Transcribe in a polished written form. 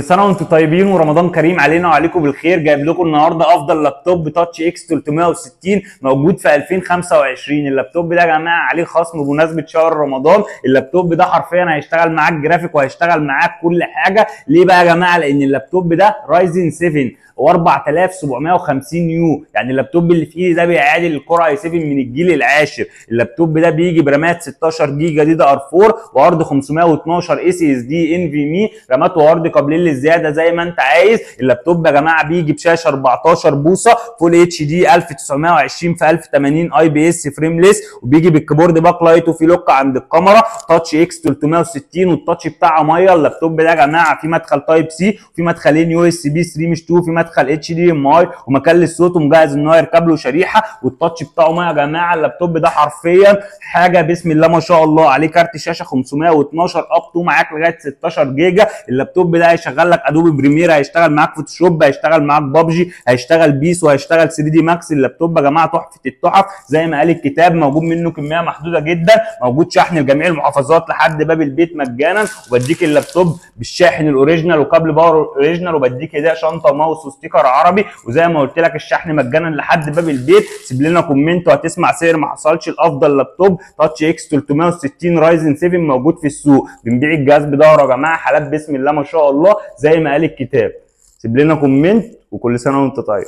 كل سنه وانتم طيبين ورمضان كريم علينا وعليكم بالخير. جايب لكم النهارده افضل لابتوب تاتش اكس 360 موجود في 2025. اللابتوب ده يا جماعه عليه خصم بمناسبه شهر رمضان. اللابتوب ده حرفيا هيشتغل معاك جرافيك وهيشتغل معاك كل حاجه. ليه بقى يا جماعه؟ لان اللابتوب ده رايزن 7 و4750 يو، يعني اللابتوب اللي في ايدي ده بيعادل الكور اي 7 من الجيل العاشر. اللابتوب ده بيجي برامات 16 جيجا دي دي ار 4 وهارد 512 اي سي اس دي ان في مي، رامات وهارد قابلين للزياده زي ما انت عايز. اللابتوب يا جماعه بيجي بشاشه 14 بوصه فول اتش دي 1920 في 1080 اي بي اس فريمليس، وبيجي بالكيبورد باك لايت وفي لوك عند الكاميرا. تاتش اكس 360 والتاتش بتاعه ميه. اللابتوب ده يا جماعه في مدخل تايب سي وفي مدخلين يو اس بي 3 مش 2، في مدخل اتش دي ام اي ومكان للصوت، ومجهز ان هو يركب له شريحه. والتاتش بتاعه ميه يا جماعه. اللابتوب ده حرفيا حاجه بسم الله ما شاء الله عليه. كارت شاشه 512 اب تو معاك لغايه 16 جيجا. اللابتوب ده هيشغل لك ادوبي بريمير، هيشتغل معاك فوتوشوب، هيشتغل معاك بابجي، هيشتغل بيس، وهيشتغل 3 دي ماكس. اللابتوب يا جماعه تحفه التحف زي ما قال الكتاب. موجود منه كميه محدوده جدا، موجود شحن لجميع المحافظات لحد باب البيت مجانا. وبديك اللابتوب بالشاحن الاوريجينال وكابل باور اوريجينال، وبديك هديه شنطه وماوس وستيكر عربي. وزي ما قلت لك الشحن مجانا لحد باب البيت. سيب لنا كومنت وهتسمع سعر ما حصلش الافضل لابتوب تاتش اكس 360 رايزن 7 موجود في السوق. بنبيع الجهاز بدوره يا جماعه، حالات بسم الله ما شاء الله زي ما قال الكتاب. سيب لنا كومنت وكل سنه وانت طيب.